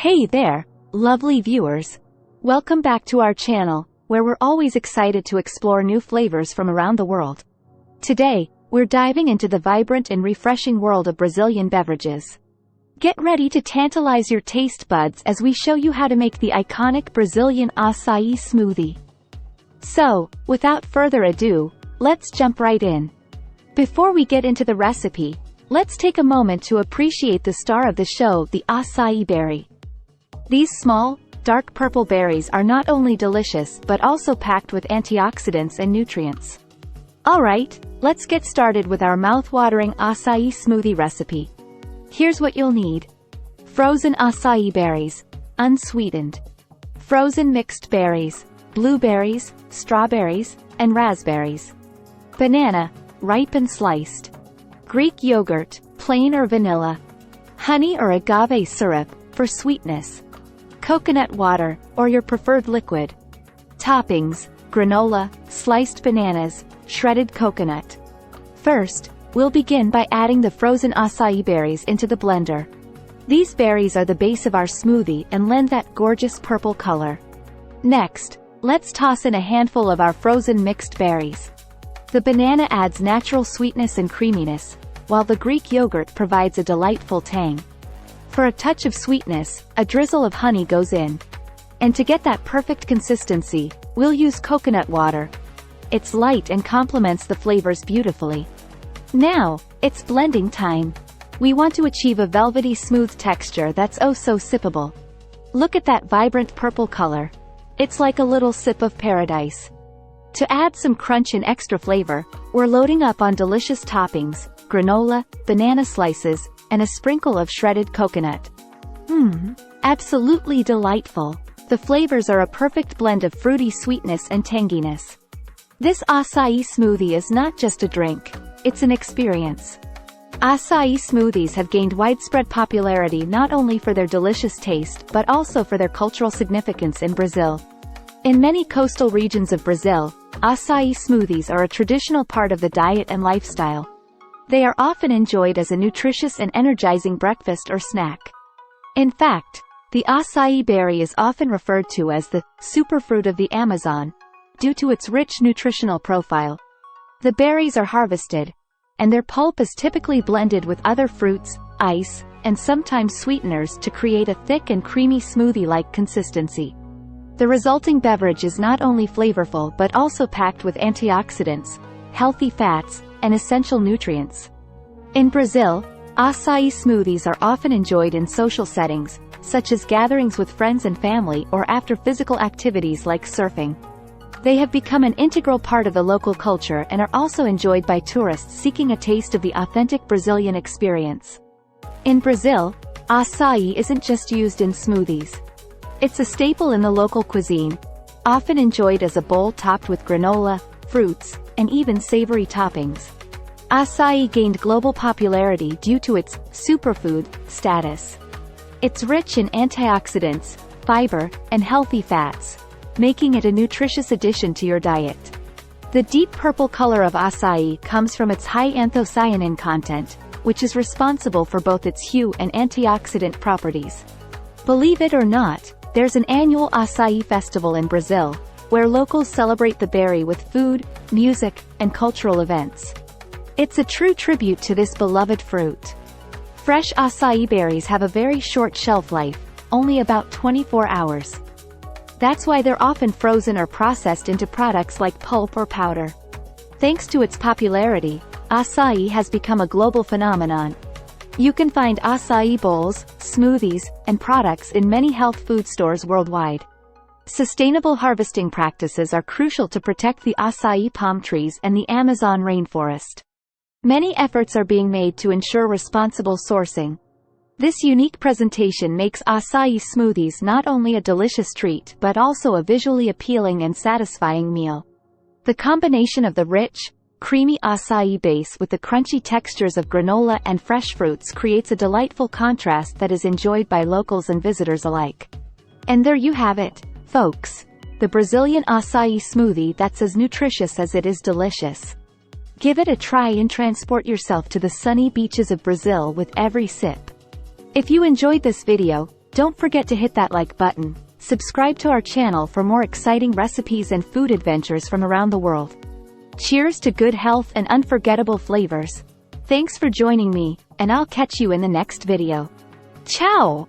Hey there, lovely viewers. Welcome back to our channel, where we're always excited to explore new flavors from around the world. Today, we're diving into the vibrant and refreshing world of Brazilian beverages. Get ready to tantalize your taste buds as we show you how to make the iconic Brazilian Açaí Smoothie. So, without further ado, let's jump right in. Before we get into the recipe, let's take a moment to appreciate the star of the show, the acai berry. These small, dark purple berries are not only delicious but also packed with antioxidants and nutrients. Alright, let's get started with our mouth-watering acai smoothie recipe. Here's what you'll need. Frozen acai berries, unsweetened. Frozen mixed berries, blueberries, strawberries, and raspberries. Banana, ripe and sliced. Greek yogurt, plain or vanilla. Honey or agave syrup, for sweetness. Coconut water, or your preferred liquid. Toppings, granola, sliced bananas, shredded coconut. First, we'll begin by adding the frozen acai berries into the blender. These berries are the base of our smoothie and lend that gorgeous purple color. Next, let's toss in a handful of our frozen mixed berries. The banana adds natural sweetness and creaminess, while the Greek yogurt provides a delightful tang. For a touch of sweetness, a drizzle of honey goes in. And to get that perfect consistency, we'll use coconut water. It's light and complements the flavors beautifully. Now, it's blending time. We want to achieve a velvety smooth texture that's oh so sippable. Look at that vibrant purple color. It's like a little sip of paradise. To add some crunch and extra flavor, we're loading up on delicious toppings, granola, banana slices, and a sprinkle of shredded coconut. Absolutely delightful. The flavors are a perfect blend of fruity sweetness and tanginess. This acai smoothie is not just a drink, it's an experience. Acai smoothies have gained widespread popularity not only for their delicious taste but also for their cultural significance in Brazil. In many coastal regions of Brazil, acai smoothies are a traditional part of the diet and lifestyle. They are often enjoyed as a nutritious and energizing breakfast or snack. In fact, the acai berry is often referred to as the superfruit of the Amazon, due to its rich nutritional profile. The berries are harvested, and their pulp is typically blended with other fruits, ice, and sometimes sweeteners to create a thick and creamy smoothie-like consistency. The resulting beverage is not only flavorful but also packed with antioxidants, healthy fats, and essential nutrients. In Brazil, acai smoothies are often enjoyed in social settings, such as gatherings with friends and family or after physical activities like surfing. They have become an integral part of the local culture and are also enjoyed by tourists seeking a taste of the authentic Brazilian experience. In Brazil, acai isn't just used in smoothies. It's a staple in the local cuisine, often enjoyed as a bowl topped with granola, fruits, and even savory toppings. Acai gained global popularity due to its superfood status. It's rich in antioxidants, fiber, and healthy fats, making it a nutritious addition to your diet. The deep purple color of acai comes from its high anthocyanin content, which is responsible for both its hue and antioxidant properties. Believe it or not, there's an annual acai festival in Brazil, where locals celebrate the berry with food, music, and cultural events. It's a true tribute to this beloved fruit. Fresh acai berries have a very short shelf life, only about 24 hours. That's why they're often frozen or processed into products like pulp or powder. Thanks to its popularity, acai has become a global phenomenon. You can find acai bowls, smoothies, and products in many health food stores worldwide. Sustainable harvesting practices are crucial to protect the acai palm trees and the Amazon rainforest. Many efforts are being made to ensure responsible sourcing. This unique presentation makes acai smoothies not only a delicious treat but also a visually appealing and satisfying meal. The combination of the rich, creamy acai base with the crunchy textures of granola and fresh fruits creates a delightful contrast that is enjoyed by locals and visitors alike. And there you have it, folks. The Brazilian acai smoothie that's as nutritious as it is delicious. Give it a try and transport yourself to the sunny beaches of Brazil with every sip. If you enjoyed this video, Don't forget to hit that like button. Subscribe to our channel for more exciting recipes and food adventures from around the world. Cheers to good health and unforgettable flavors. Thanks for joining me, and I'll catch you in the next video. Ciao!